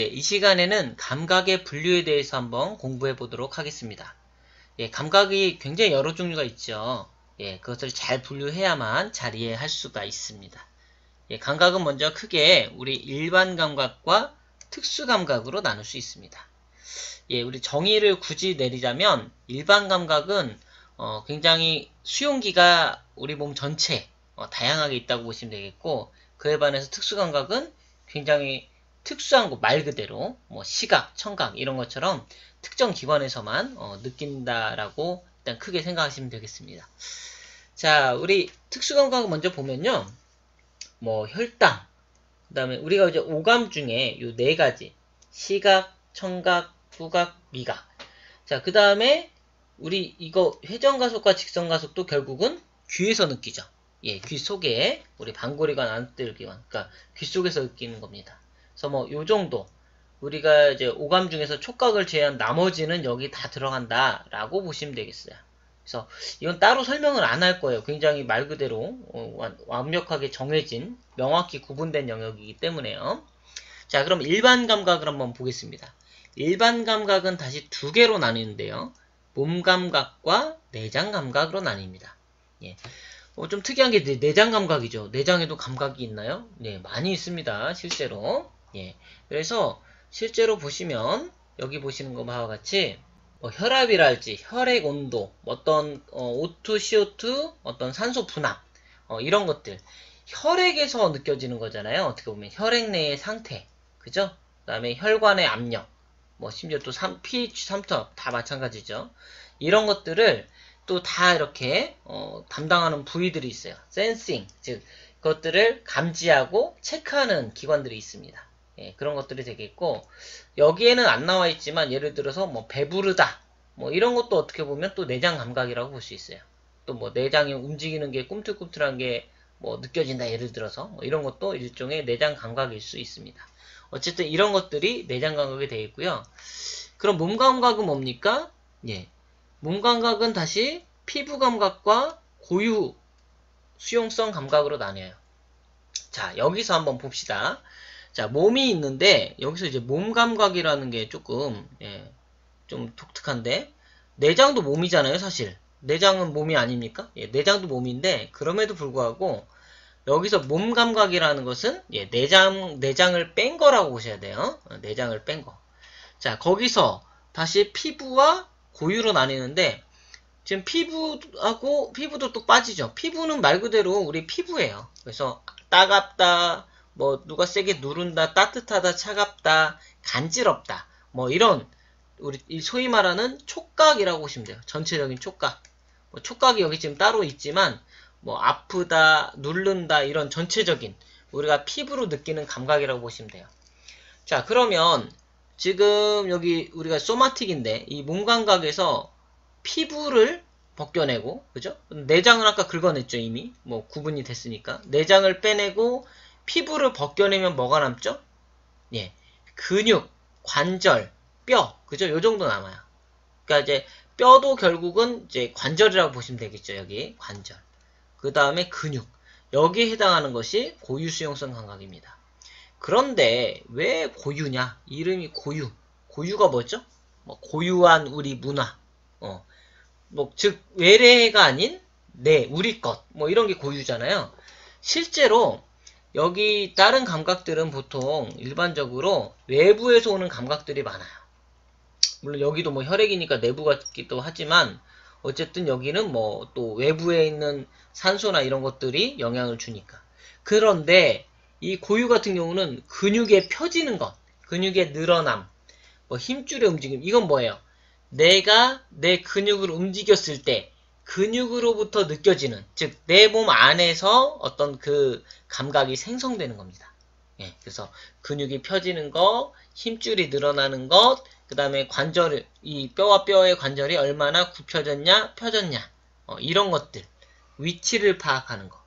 네, 이 시간에는 감각의 분류에 대해서 한번 공부해 보도록 하겠습니다. 예, 감각이 굉장히 여러 종류가 있죠. 예, 그것을 잘 분류해야만 잘 이해할 수가 있습니다. 예, 감각은 먼저 크게 우리 일반 감각과 특수 감각으로 나눌 수 있습니다. 예, 우리 정의를 굳이 내리자면 일반 감각은 굉장히 수용기가 우리 몸 전체 다양하게 있다고 보시면 되겠고, 그에 반해서 특수 감각은 굉장히 특수한 거, 말 그대로 뭐 시각, 청각 이런 것처럼 특정 기관에서만 느낀다라고 일단 크게 생각하시면 되겠습니다. 자, 우리 특수 감각을 먼저 보면요, 뭐 혈당, 그 다음에 우리가 이제 오감 중에 요 네 가지, 시각, 청각, 후각, 미각. 자, 그 다음에 우리 이거 회전가속과 직선가속도 결국은 귀에서 느끼죠. 예, 귀 속에 우리 방골이관, 안뜰기관, 그러니까 귀 속에서 느끼는 겁니다. 그래서 뭐 요 정도 우리가 이제 오감 중에서 촉각을 제외한 나머지는 여기 다 들어간다라고 보시면 되겠어요. 그래서 이건 따로 설명을 안 할 거예요. 굉장히 말 그대로 완벽하게 정해진 명확히 구분된 영역이기 때문에요. 자, 그럼 일반 감각을 한번 보겠습니다. 일반 감각은 다시 두 개로 나뉘는데요. 몸 감각과 내장 감각으로 나뉩니다. 예. 좀 특이한 게 내장 감각이죠. 내장에도 감각이 있나요? 네, 많이 있습니다. 실제로. 예. 그래서 실제로 보시면 여기 보시는 것과 같이 혈압이랄지 혈액 온도, 어떤 O2, CO2, 어떤 산소 분압 이런 것들 혈액에서 느껴지는 거잖아요. 어떻게 보면 혈액 내의 상태, 그죠? 그 다음에 혈관의 압력, 뭐 심지어 또 pH 3터 다 마찬가지죠. 이런 것들을 또 다 이렇게 담당하는 부위들이 있어요. 센싱, 즉 그것들을 감지하고 체크하는 기관들이 있습니다. 예, 그런 것들이 되겠고, 여기에는 안 나와 있지만 예를 들어서 뭐 배부르다 뭐 이런 것도 어떻게 보면 또 내장 감각이라고 볼 수 있어요. 또 뭐 내장이 움직이는 게 꿈틀꿈틀한 게 뭐 느껴진다 예를 들어서 뭐 이런 것도 일종의 내장 감각일 수 있습니다. 어쨌든 이런 것들이 내장 감각이 되어 있고요. 그럼 몸 감각은 뭡니까? 예, 몸 감각은 다시 피부 감각과 고유 수용성 감각으로 나뉘어요. 자, 여기서 한번 봅시다. 자, 몸이 있는데 여기서 이제 몸 감각이라는 게 조금 좀 독특한데, 내장도 몸이잖아요, 사실. 내장은 몸이 아닙니까? 예, 내장도 몸인데 그럼에도 불구하고 여기서 몸 감각이라는 것은 내장을 뺀 거라고 보셔야 돼요. 내장을 뺀 거. 자, 거기서 다시 피부와 고유로 나뉘는데, 지금 피부도 또 빠지죠. 피부는 말 그대로 우리 피부예요. 그래서 따갑다, 뭐 누가 세게 누른다, 따뜻하다, 차갑다, 간지럽다, 뭐 이런 우리 소위 말하는 촉각이라고 보시면 돼요. 전체적인 촉각. 뭐 촉각이 여기 지금 따로 있지만 뭐 아프다, 누른다 이런 전체적인 우리가 피부로 느끼는 감각이라고 보시면 돼요. 자, 그러면 지금 여기 우리가 소마틱인데 이 몸 감각에서 피부를 벗겨내고, 그죠? 내장은 아까 긁어냈죠, 이미. 뭐 구분이 됐으니까. 내장을 빼내고 피부를 벗겨내면 뭐가 남죠? 예. 근육, 관절, 뼈. 그죠? 요 정도 남아요. 그러니까 이제 뼈도 결국은 이제 관절이라고 보시면 되겠죠, 여기. 관절. 그 다음에 근육. 여기에 해당하는 것이 고유 수용성 감각입니다. 그런데 왜 고유냐? 이름이 고유. 고유가 뭐죠? 뭐 고유한 우리 문화. 뭐 즉 외래가 아닌 우리 것. 뭐 이런 게 고유잖아요. 실제로 여기 다른 감각들은 보통 일반적으로 외부에서 오는 감각들이 많아요. 물론 여기도 뭐 혈액이니까 내부 같기도 하지만 어쨌든 여기는 뭐 또 외부에 있는 산소나 이런 것들이 영향을 주니까. 그런데 이 고유 같은 경우는 근육에 펴지는 것, 근육의 늘어남, 뭐 힘줄의 움직임, 이건 뭐예요? 내가 내 근육을 움직였을 때 근육으로부터 느껴지는, 즉 내 몸 안에서 어떤 그 감각이 생성되는 겁니다. 예, 그래서 근육이 펴지는 것, 힘줄이 늘어나는 것, 그 다음에 관절, 이 뼈와 뼈의 관절이 얼마나 굽혀졌냐, 펴졌냐, 이런 것들, 위치를 파악하는 거.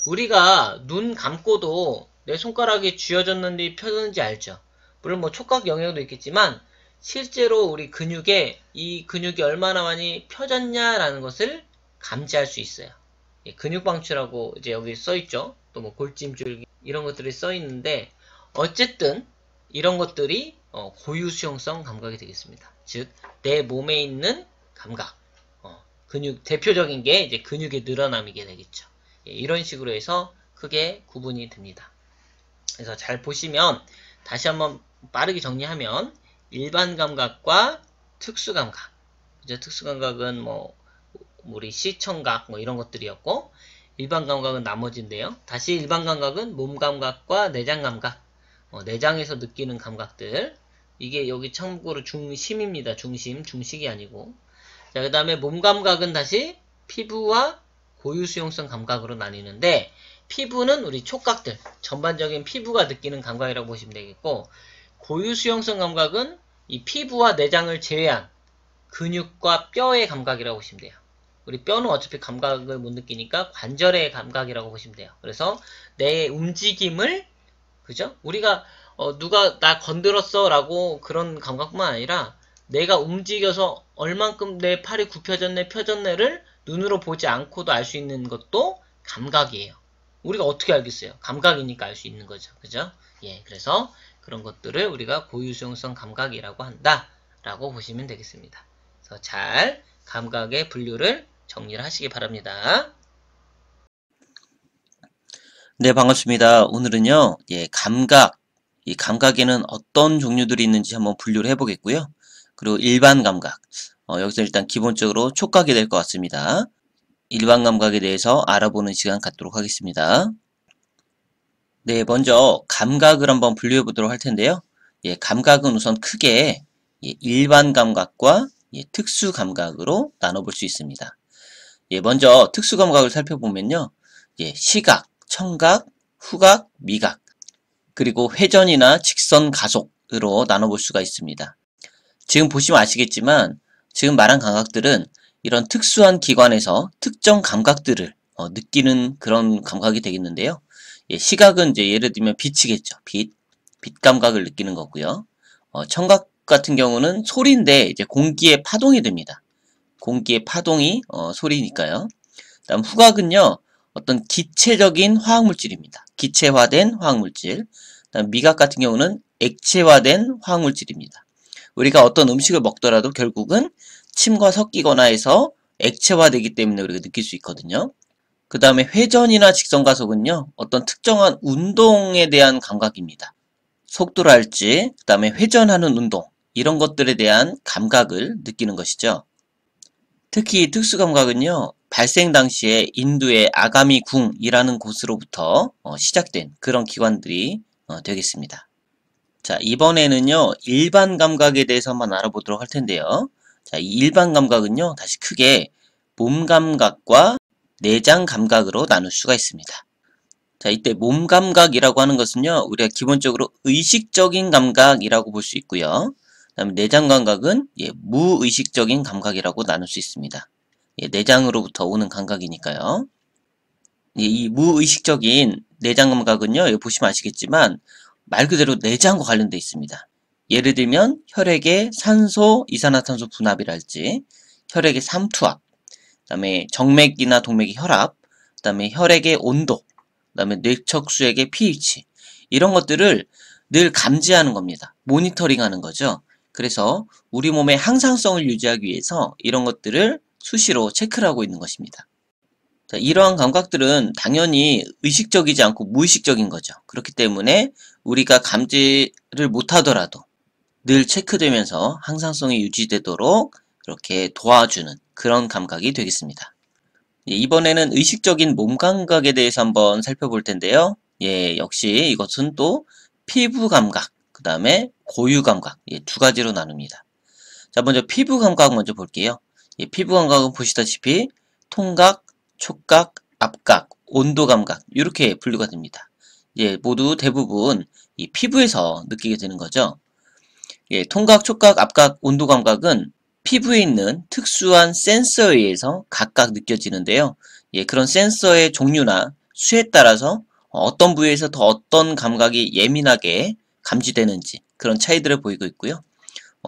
우리가 눈 감고도 내 손가락이 쥐어졌는지 펴졌는지 알죠? 물론 뭐 촉각 영역도 있겠지만 실제로 우리 근육에 이 근육이 얼마나 많이 펴졌냐라는 것을 감지할 수 있어요. 예, 근육방추라고 이제 여기 써있죠. 또 뭐 골찜줄기 이런 것들이 써있는데, 어쨌든 이런 것들이 고유 수용성 감각이 되겠습니다. 즉, 내 몸에 있는 감각, 근육, 대표적인 게 이제 근육의 늘어남이게 되겠죠. 예, 이런 식으로 해서 크게 구분이 됩니다. 그래서 잘 보시면, 다시 한번 빠르게 정리하면, 일반 감각과 특수 감각. 이제 특수 감각은 우리 시청각 이런 것들이었고, 일반 감각은 나머지인데요. 다시 일반 감각은 몸 감각과 내장 감각, 내장에서 느끼는 감각들. 이게 여기 참고로 중심입니다. 중식이 아니고. 자, 그 다음에 몸 감각은 다시 피부와 고유 수용성 감각으로 나뉘는데, 피부는 우리 촉각들, 전반적인 피부가 느끼는 감각이라고 보시면 되겠고, 고유 수용성 감각은 이 피부와 내장을 제외한 근육과 뼈의 감각이라고 보시면 돼요. 우리 뼈는 어차피 감각을 못 느끼니까 관절의 감각이라고 보시면 돼요. 그래서 내 움직임을, 그죠? 우리가 누가 나 건드렸어 라고 그런 감각뿐만 아니라 내가 움직여서 얼만큼 내 팔이 굽혀졌네 펴졌네를 눈으로 보지 않고도 알 수 있는 것도 감각이에요. 우리가 어떻게 알겠어요? 감각이니까 알 수 있는 거죠. 그죠? 예, 그래서 그런 것들을 우리가 고유수용성 감각이라고 한다 라고 보시면 되겠습니다. 그래서 잘 감각의 분류를 정리를 하시기 바랍니다. 네, 반갑습니다. 오늘은요, 감각, 이 감각에는 어떤 종류들이 있는지 한번 분류를 해보겠고요. 그리고 일반 감각, 여기서 일단 기본적으로 촉각이 될 것 같습니다. 일반 감각에 대해서 알아보는 시간 갖도록 하겠습니다. 네, 먼저 감각을 한번 분류해 보도록 할 텐데요. 감각은 우선 크게 일반 감각과 특수 감각으로 나눠볼 수 있습니다. 먼저 특수 감각을 살펴보면요. 시각, 청각, 후각, 미각, 그리고 회전이나 직선 가속으로 나눠볼 수가 있습니다. 지금 보시면 아시겠지만 지금 말한 감각들은 이런 특수한 기관에서 특정 감각들을 느끼는 그런 감각이 되겠는데요. 시각은 이제 예를 들면 빛이겠죠. 빛 감각을 느끼는 거고요. 청각 같은 경우는 소리인데 이제 공기의 파동이 됩니다. 공기의 파동이 소리니까요. 다음 후각은요. 어떤 기체적인 화학물질입니다. 기체화된 화학물질. 다음 미각 같은 경우는 액체화된 화학물질입니다. 우리가 어떤 음식을 먹더라도 결국은 침과 섞이거나 해서 액체화되기 때문에 우리가 느낄 수 있거든요. 그 다음에 회전이나 직선가속은요. 어떤 특정한 운동에 대한 감각입니다. 속도랄지, 그 다음에 회전하는 운동, 이런 것들에 대한 감각을 느끼는 것이죠. 특히 특수감각은요. 발생 당시에 인두의 아가미 궁이라는 곳으로부터 시작된 그런 기관들이 되겠습니다. 자, 이번에는요. 일반 감각에 대해서 한번 알아보도록 할 텐데요. 자, 이 일반 감각은요. 다시 크게 몸 감각과 내장 감각으로 나눌 수가 있습니다. 자, 이때 몸 감각이라고 하는 것은요. 우리가 기본적으로 의식적인 감각이라고 볼 수 있고요. 그다음에 내장 감각은 무의식적인 감각이라고 나눌 수 있습니다. 내장으로부터 오는 감각이니까요. 이 무의식적인 내장 감각은요. 여기 보시면 아시겠지만 말 그대로 내장과 관련되어 있습니다. 예를 들면 혈액의 산소, 이산화탄소 분압이랄지 혈액의 삼투압, 그다음에 정맥이나 동맥의 혈압, 그다음에 혈액의 온도, 그다음에 뇌척수액의 pH 이런 것들을 늘 감지하는 겁니다. 모니터링하는 거죠. 그래서 우리 몸의 항상성을 유지하기 위해서 이런 것들을 수시로 체크를 하고 있는 것입니다. 자, 이러한 감각들은 당연히 의식적이지 않고 무의식적인 거죠. 그렇기 때문에 우리가 감지를 못하더라도 늘 체크되면서 항상성이 유지되도록 그렇게 도와주는 그런 감각이 되겠습니다. 이번에는 의식적인 몸 감각에 대해서 한번 살펴볼 텐데요. 역시 이것은 또 피부 감각, 그 다음에 고유 감각, 두 가지로 나눕니다. 자, 먼저 피부 감각 먼저 볼게요. 피부 감각은 보시다시피 통각, 촉각, 압각, 온도 감각 이렇게 분류가 됩니다. 모두 대부분 이 피부에서 느끼게 되는 거죠. 통각, 촉각, 압각, 온도 감각은 피부에 있는 특수한 센서에 의해서 각각 느껴지는데요. 그런 센서의 종류나 수에 따라서 어떤 부위에서 더 어떤 감각이 예민하게 감지되는지 그런 차이들을 보이고 있고요.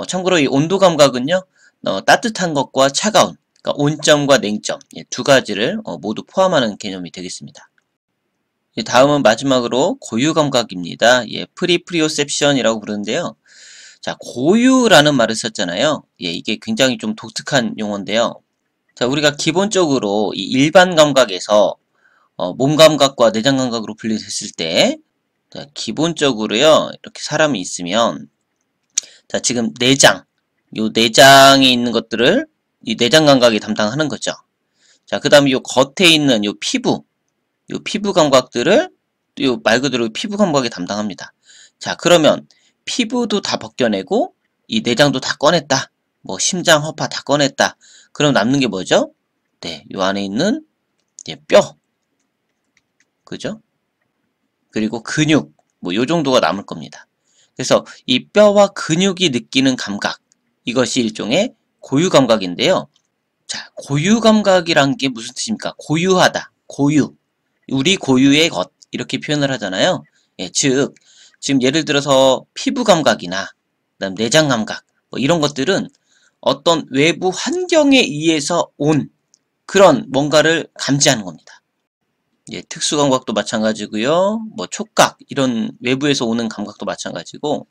참고로 이 온도 감각은요. 따뜻한 것과 차가운, 그러니까 온점과 냉점 두 가지를 모두 포함하는 개념이 되겠습니다. 다음은 마지막으로 고유 감각입니다. 프리프리오셉션이라고 부르는데요. 자, 고유라는 말을 썼잖아요. 예, 이게 굉장히 좀 독특한 용어인데요. 자, 우리가 기본적으로 이 일반 감각에서 몸 감각과 내장 감각으로 분리됐을 때, 자, 기본적으로요, 이렇게 사람이 있으면, 자, 지금 내장, 요 내장에 있는 것들을 이 내장 감각이 담당하는 거죠. 자, 그 다음에 요 겉에 있는 요 피부 감각들을 요 말 그대로 피부 감각이 담당합니다. 자, 그러면 피부도 다 벗겨내고 이 내장도 다 꺼냈다. 뭐 심장, 허파 다 꺼냈다. 그럼 남는 게 뭐죠? 네, 요 안에 있는 뼈, 그죠? 그리고 근육, 뭐 요 정도가 남을 겁니다. 그래서 이 뼈와 근육이 느끼는 감각, 이것이 일종의 고유 감각인데요. 자, 고유 감각이란 게 무슨 뜻입니까? 고유하다, 고유. 우리 고유의 것, 이렇게 표현을 하잖아요. 예, 즉, 지금 예를 들어서 피부 감각이나 그다음 내장 감각, 뭐 이런 것들은 어떤 외부 환경에 의해서 온 그런 뭔가를 감지하는 겁니다. 예, 특수 감각도 마찬가지고요. 뭐 촉각, 이런 외부에서 오는 감각도 마찬가지고,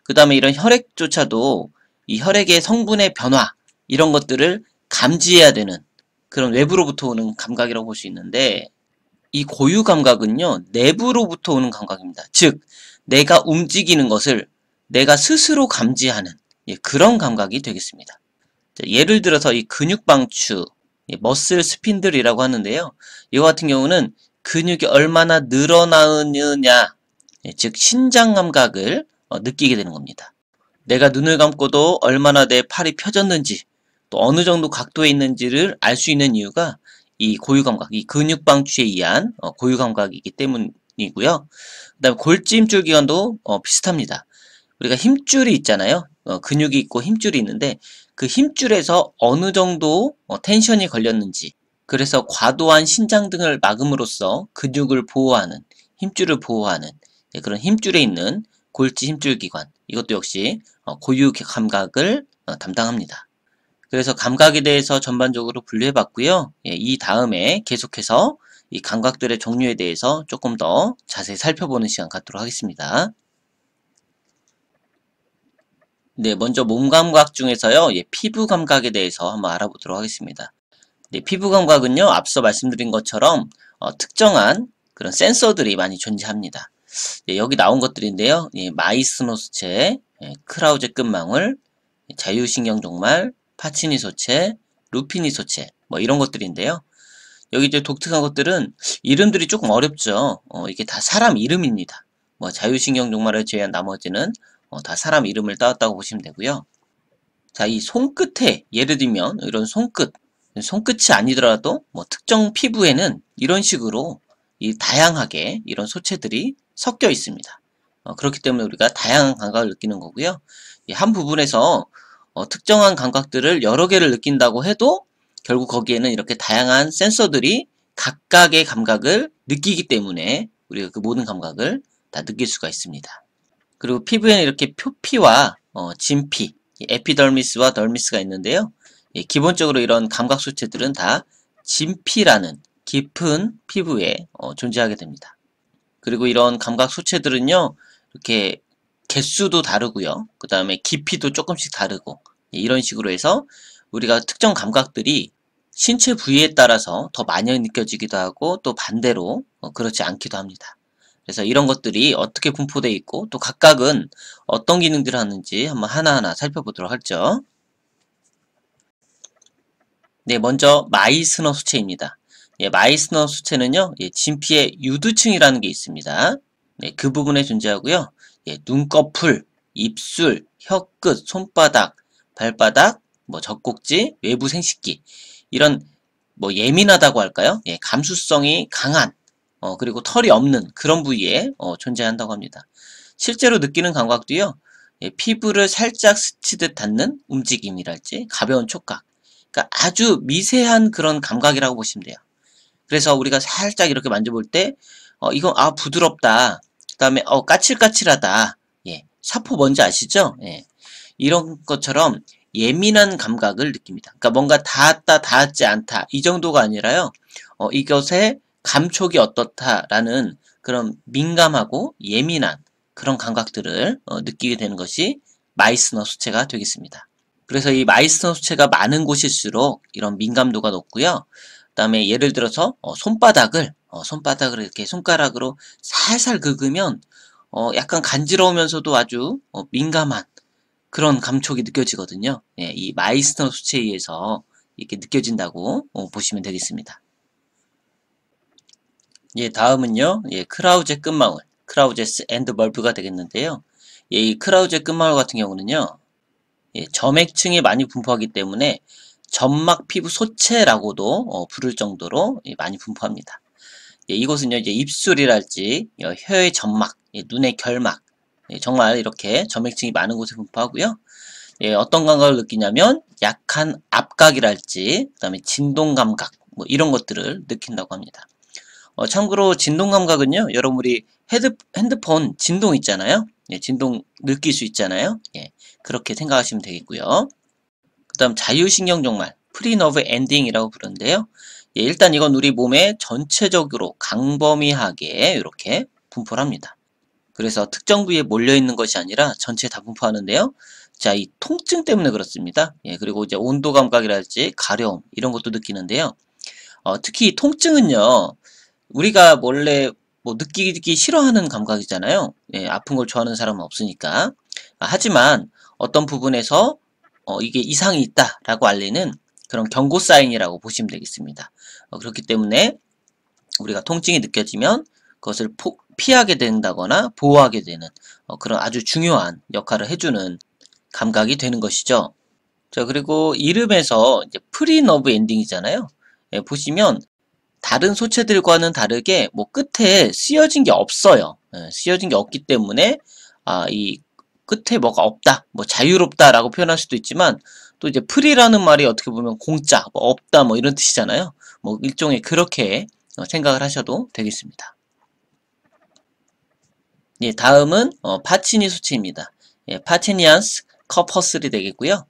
그 다음에 이런 혈액조차도 이 혈액의 성분의 변화, 이런 것들을 감지해야 되는 그런 외부로부터 오는 감각이라고 볼 수 있는데, 이 고유 감각은요, 내부로부터 오는 감각입니다. 즉, 내가 움직이는 것을 내가 스스로 감지하는 그런 감각이 되겠습니다. 자, 예를 들어서 이 근육 방추, 머슬 스핀들이라고 하는데요. 이거 같은 경우는 근육이 얼마나 늘어나느냐, 즉 신장 감각을 느끼게 되는 겁니다. 내가 눈을 감고도 얼마나 내 팔이 펴졌는지, 또 어느 정도 각도에 있는지를 알 수 있는 이유가 이 고유 감각, 이 근육 방추에 의한 고유 감각이기 때문이고요. 그 다음에 골지힘줄 기관도 비슷합니다. 우리가 힘줄이 있잖아요. 근육이 있고 힘줄이 있는데 그 힘줄에서 어느 정도 텐션이 걸렸는지, 그래서 과도한 신장 등을 막음으로써 근육을 보호하는, 힘줄을 보호하는 그런 힘줄에 있는 골지 힘줄 기관, 이것도 역시 고유 감각을 담당합니다. 그래서 감각에 대해서 전반적으로 분류해 봤고요. 이 다음에 계속해서 이 감각들의 종류에 대해서 조금 더 자세히 살펴보는 시간 갖도록 하겠습니다. 네, 먼저 몸 감각 중에서요, 피부 감각에 대해서 한번 알아보도록 하겠습니다. 네, 피부 감각은요, 앞서 말씀드린 것처럼 특정한 그런 센서들이 많이 존재합니다. 네, 여기 나온 것들인데요, 마이스너 수체, 크라우제 끝망울, 자유신경 종말, 파치니 소체, 루피니 소체, 뭐 이런 것들인데요. 여기 이제 독특한 것들은 이름들이 조금 어렵죠. 이게 다 사람 이름입니다. 뭐 자유신경 종말을 제외한 나머지는 다 사람 이름을 따왔다고 보시면 되고요. 자, 이 손끝에 예를 들면 이런 손끝이 아니더라도 뭐 특정 피부에는 이런 식으로 이 다양하게 이런 소체들이 섞여 있습니다. 그렇기 때문에 우리가 다양한 감각을 느끼는 거고요. 한 부분에서 특정한 감각들을 여러 개를 느낀다고 해도 결국 거기에는 이렇게 다양한 센서들이 각각의 감각을 느끼기 때문에 우리가 그 모든 감각을 다 느낄 수가 있습니다. 그리고 피부에는 이렇게 표피와 진피, 에피더미스와 덜미스가 있는데요. 기본적으로 이런 감각 소체들은 다 진피라는 깊은 피부에 존재하게 됩니다. 그리고 이런 감각 소체들은요, 이렇게 개수도 다르고요. 그 다음에 깊이도 조금씩 다르고, 이런 식으로 해서 우리가 특정 감각들이 신체 부위에 따라서 더 많이 느껴지기도 하고, 또 반대로 그렇지 않기도 합니다. 그래서 이런 것들이 어떻게 분포되어 있고, 또 각각은 어떤 기능들을 하는지 한번 하나하나 살펴보도록 하죠. 네, 먼저 마이스너 수체입니다. 마이스너 수체는요, 진피의 유두층이라는 게 있습니다. 네, 그 부분에 존재하고요. 눈꺼풀, 입술, 혀끝, 손바닥, 발바닥, 뭐 젖꼭지, 외부 생식기, 이런 뭐 예민하다고 할까요? 감수성이 강한, 그리고 털이 없는 그런 부위에 존재한다고 합니다. 실제로 느끼는 감각도요, 피부를 살짝 스치듯 닿는 움직임이랄지 가벼운 촉각, 그러니까 아주 미세한 그런 감각이라고 보시면 돼요. 그래서 우리가 살짝 이렇게 만져볼 때 이거 부드럽다, 그 다음에 까칠까칠하다, 사포 뭔지 아시죠? 이런 것처럼 예민한 감각을 느낍니다. 그러니까 뭔가 닿았다 닿았지 않다 이 정도가 아니라요, 이것의 감촉이 어떻다라는 그런 민감하고 예민한 그런 감각들을 느끼게 되는 것이 마이스너 수치가 되겠습니다. 그래서 이 마이스너 수치가 많은 곳일수록 이런 민감도가 높고요. 그 다음에 예를 들어서 손바닥을 이렇게 손가락으로 살살 긁으면 약간 간지러우면서도 아주 민감한 그런 감촉이 느껴지거든요. 예, 이 마이스너 수치에 의해서 이렇게 느껴진다고 보시면 되겠습니다. 예, 다음은요. 예, 크라우제 끝망울, 크라우제스 앤드 멀브가 되겠는데요. 예, 이 크라우제 끝망울 같은 경우는요. 예, 점액층에 많이 분포하기 때문에 점막 피부 소체라고도 부를 정도로 많이 분포합니다. 예, 이곳은요, 이제 입술이랄지 혀의 점막, 눈의 결막, 정말 이렇게 점액층이 많은 곳에 분포하고요. 예, 어떤 감각을 느끼냐면 약한 압각이랄지, 그다음에 진동 감각, 뭐 이런 것들을 느낀다고 합니다. 참고로 진동 감각은요, 여러분 우리 핸드폰 진동 있잖아요. 예, 진동 느낄 수 있잖아요. 예, 그렇게 생각하시면 되겠고요. 그 다음 자유신경 종말, 프리너브 엔딩이라고 부르는데요. 예, 일단 이건 우리 몸에 전체적으로 강범위하게 이렇게 분포를 합니다. 그래서 특정 부위에 몰려있는 것이 아니라 전체에 다 분포하는데요. 자, 이 통증 때문에 그렇습니다. 예, 그리고 이제 온도 감각이랄지 가려움 이런 것도 느끼는데요. 특히 이 통증은요. 우리가 원래 뭐 느끼기 싫어하는 감각이잖아요. 예, 아픈 걸 좋아하는 사람은 없으니까. 하지만 어떤 부분에서 이게 이상이 있다라고 알리는 그런 경고 사인이라고 보시면 되겠습니다. 그렇기 때문에 우리가 통증이 느껴지면 그것을 피하게 된다거나 보호하게 되는 그런 아주 중요한 역할을 해주는 감각이 되는 것이죠. 자, 그리고 이름에서 이제 프리너브 엔딩이잖아요. 예, 보시면 다른 소체들과는 다르게 뭐 끝에 쓰여진 게 없어요. 예, 쓰여진 게 없기 때문에 이 끝에 뭐가 없다, 뭐 자유롭다라고 표현할 수도 있지만 또 이제 프리라는 말이 어떻게 보면 공짜, 뭐 없다, 뭐 이런 뜻이잖아요. 뭐 일종의 그렇게 생각을 하셔도 되겠습니다. 예, 다음은 파치니 수치입니다. 예, 파치니안스 커퍼슬이 되겠고요.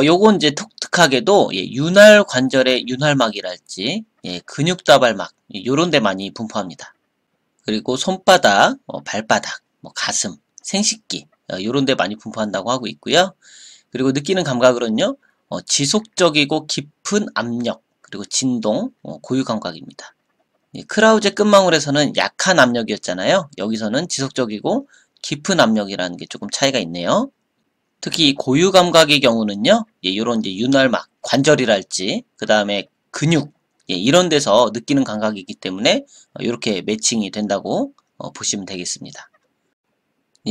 요건 이제 독특하게도 윤활 관절의 윤활막이랄지 근육다발막 요런 데 많이 분포합니다. 그리고 손바닥, 발바닥, 뭐 가슴, 생식기 요런 데 많이 분포한다고 하고 있고요. 그리고 느끼는 감각으로는요. 지속적이고 깊은 압력, 그리고 진동, 고유 감각입니다. 크라우제 끝망울에서는 약한 압력이었잖아요. 여기서는 지속적이고 깊은 압력이라는 게 조금 차이가 있네요. 특히 고유 감각의 경우는요, 이런 이제 윤활막, 관절이랄지, 그 다음에 근육, 이런 데서 느끼는 감각이기 때문에 이렇게 매칭이 된다고 보시면 되겠습니다.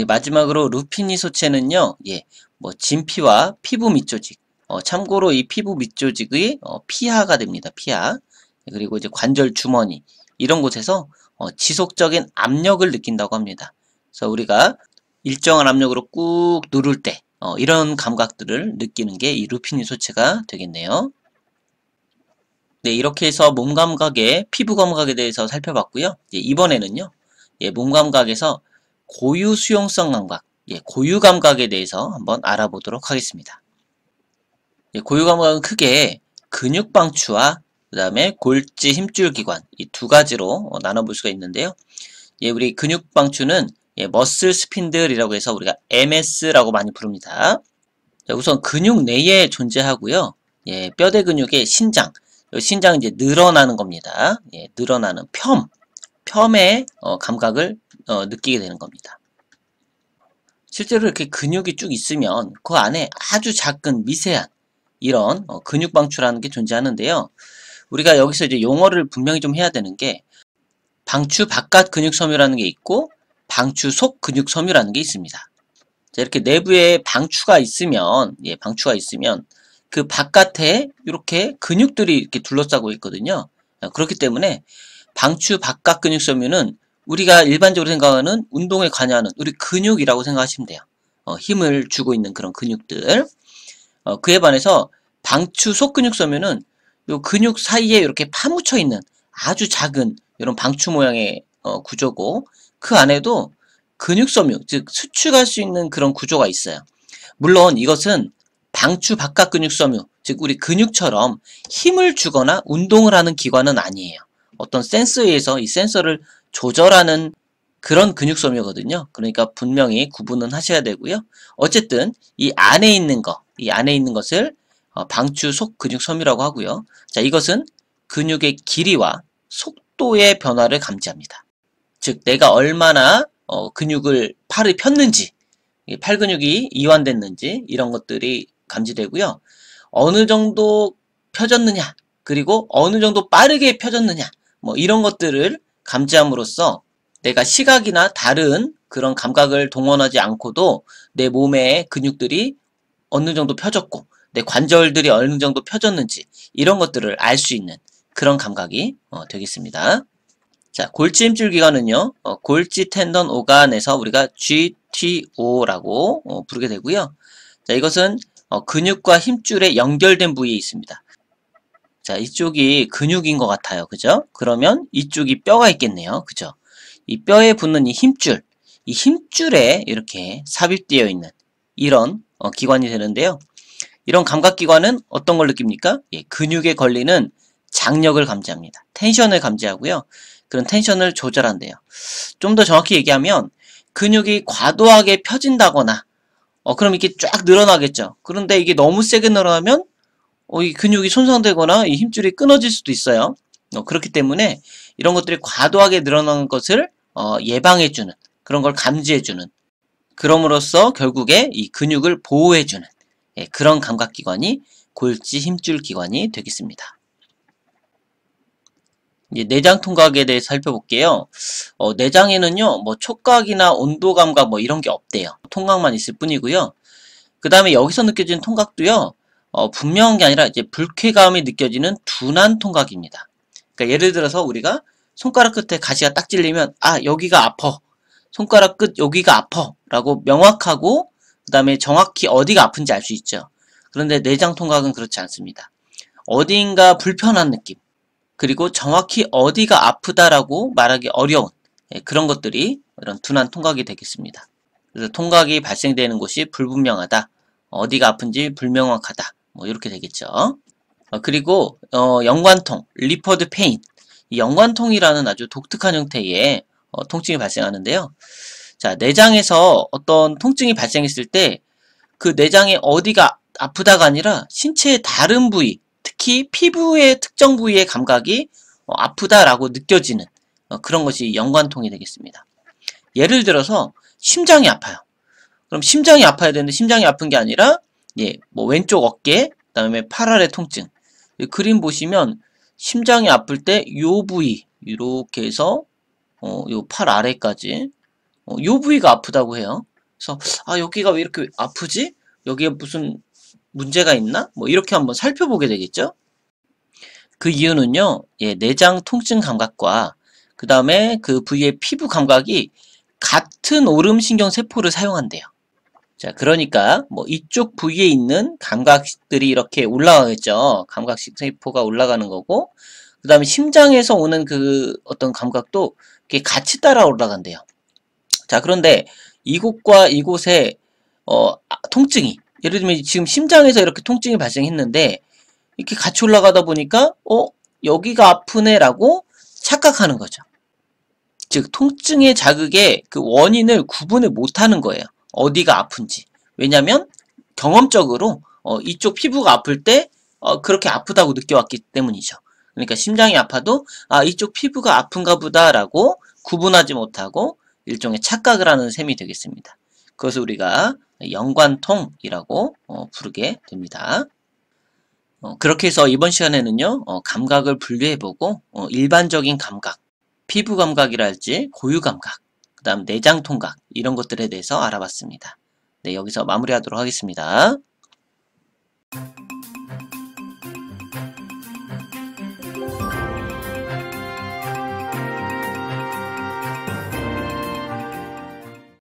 마지막으로 루피니 소체는요, 뭐 진피와 피부 밑조직, 참고로 이 피부 밑조직의 피하가 됩니다. 피하. 그리고 이제 관절 주머니 이런 곳에서 지속적인 압력을 느낀다고 합니다. 그래서 우리가 일정한 압력으로 꾹 누를 때 이런 감각들을 느끼는 게 이 루피니 소체가 되겠네요. 네, 이렇게 해서 몸 감각의 피부 감각에 대해서 살펴봤고요. 이번에는요, 몸 감각에서 고유 수용성 감각, 고유 감각에 대해서 한번 알아보도록 하겠습니다. 고유 감각은 크게 근육 방추와 그 다음에 골지 힘줄 기관 이 두 가지로 나눠볼 수가 있는데요. 우리 근육 방추는 머슬 스핀들이라고 해서 우리가 MS라고 많이 부릅니다. 자, 우선 근육 내에 존재하고요. 뼈대 근육의 신장, 신장은 이제 늘어나는 겁니다. 늘어나는 펌의 감각을 느끼게 되는 겁니다. 실제로 이렇게 근육이 쭉 있으면 그 안에 아주 작은 미세한 이런 근육 방추라는 게 존재하는데요. 우리가 여기서 이제 용어를 분명히 좀 해야 되는 게 방추 바깥 근육 섬유라는 게 있고 방추 속 근육 섬유라는 게 있습니다. 자, 이렇게 내부에 방추가 있으면 그 바깥에 이렇게 근육들이 이렇게 둘러싸고 있거든요. 그렇기 때문에 방추 바깥 근육 섬유는 우리가 일반적으로 생각하는 운동에 관여하는 우리 근육이라고 생각하시면 돼요. 힘을 주고 있는 그런 근육들. 그에 반해서 방추 속 근육 섬유는 요 근육 사이에 이렇게 파묻혀 있는 아주 작은 이런 방추 모양의 구조고 그 안에도 근육 섬유, 즉 수축할 수 있는 그런 구조가 있어요. 물론 이것은 방추 바깥 근육 섬유, 즉 우리 근육처럼 힘을 주거나 운동을 하는 기관은 아니에요. 어떤 센서에 의해서 이 센서를 조절하는 그런 근육섬유거든요. 그러니까 분명히 구분은 하셔야 되고요. 어쨌든 이 안에 있는 것을 방추 속 근육섬유라고 하고요. 자, 이것은 근육의 길이와 속도의 변화를 감지합니다. 즉, 내가 얼마나 팔을 폈는지, 팔 근육이 이완됐는지 이런 것들이 감지되고요. 어느 정도 펴졌느냐, 그리고 어느 정도 빠르게 펴졌느냐, 뭐 이런 것들을 감지함으로써 내가 시각이나 다른 그런 감각을 동원하지 않고도 내 몸의 근육들이 어느 정도 펴졌고 내 관절들이 어느 정도 펴졌는지 이런 것들을 알 수 있는 그런 감각이 되겠습니다. 자, 골지 힘줄 기관은요, 골지 텐던 오간에서 우리가 GTO라고 부르게 되고요. 자, 이것은 근육과 힘줄에 연결된 부위에 있습니다. 자, 이쪽이 근육인 것 같아요. 그죠? 그러면 이쪽이 뼈가 있겠네요. 그죠? 이 뼈에 붙는 이 힘줄에 이렇게 삽입되어 있는 이런 기관이 되는데요. 이런 감각기관은 어떤 걸 느낍니까? 예, 근육에 걸리는 장력을 감지합니다. 텐션을 감지하고요. 그런 텐션을 조절한대요. 좀 더 정확히 얘기하면 근육이 과도하게 펴진다거나 그럼 이게 쫙 늘어나겠죠. 그런데 이게 너무 세게 늘어나면 이 근육이 손상되거나 이 힘줄이 끊어질 수도 있어요. 그렇기 때문에 이런 것들이 과도하게 늘어나는 것을 예방해주는 그런 걸 감지해주는 그럼으로써 결국에 이 근육을 보호해주는 그런 감각기관이 골지 힘줄 기관이 되겠습니다. 이제 내장 통각에 대해 살펴볼게요. 내장에는요, 뭐 촉각이나 온도 감각 뭐 이런 게 없대요. 통각만 있을 뿐이고요. 그 다음에 여기서 느껴지는 통각도요, 분명한 게 아니라 이제 불쾌감이 느껴지는 둔한 통각입니다. 그러니까 예를 들어서 우리가 손가락 끝에 가시가 딱 찔리면 여기가 아파. 손가락 끝 여기가 아파. 라고 명확하고 그 다음에 정확히 어디가 아픈지 알 수 있죠. 그런데 내장 통각은 그렇지 않습니다. 어디인가 불편한 느낌. 그리고 정확히 어디가 아프다라고 말하기 어려운 그런 것들이 이런 둔한 통각이 되겠습니다. 그래서 통각이 발생되는 곳이 불분명하다. 어디가 아픈지 불명확하다. 뭐 이렇게 되겠죠. 그리고 연관통, 리퍼드 페인. 이 연관통이라는 아주 독특한 형태의 통증이 발생하는데요. 자, 내장에서 어떤 통증이 발생했을 때 그 내장의 어디가 아프다가 아니라 신체의 다른 부위, 특히 피부의 특정 부위의 감각이 아프다라고 느껴지는 그런 것이 연관통이 되겠습니다. 예를 들어서 심장이 아파요. 그럼 심장이 아파야 되는데 심장이 아픈 게 아니라 뭐 왼쪽 어깨, 그다음에 팔 아래 통증. 그림 보시면 심장이 아플 때 요 부위 이렇게 해서 요 팔 아래까지 요 부위가 아프다고 해요. 그래서 여기가 왜 이렇게 아프지? 여기에 무슨 문제가 있나? 뭐 이렇게 한번 살펴보게 되겠죠? 그 이유는요, 내장 통증 감각과 그 다음에 그 부위의 피부 감각이 같은 오름신경 세포를 사용한대요. 자, 그러니까 뭐 이쪽 부위에 있는 감각들이 이렇게 올라가겠죠. 감각식 세포가 올라가는 거고, 그 다음에 심장에서 오는 그 어떤 감각도 이렇게 같이 따라 올라간대요. 자, 그런데 이곳과 이곳에 통증이 예를 들면 지금 심장에서 이렇게 통증이 발생했는데 이렇게 같이 올라가다 보니까 여기가 아프네라고 착각하는 거죠. 즉 통증의 자극의 그 원인을 구분을 못하는 거예요. 어디가 아픈지. 왜냐하면 경험적으로 이쪽 피부가 아플 때 그렇게 아프다고 느껴왔기 때문이죠. 그러니까 심장이 아파도 이쪽 피부가 아픈가 보다라고 구분하지 못하고 일종의 착각을 하는 셈이 되겠습니다. 그것을 우리가 연관통이라고 부르게 됩니다. 그렇게 해서 이번 시간에는요, 감각을 분류해보고 일반적인 감각, 피부 감각이랄지 고유 감각, 그 다음 내장 통각 이런 것들에 대해서 알아봤습니다. 네, 여기서 마무리하도록 하겠습니다.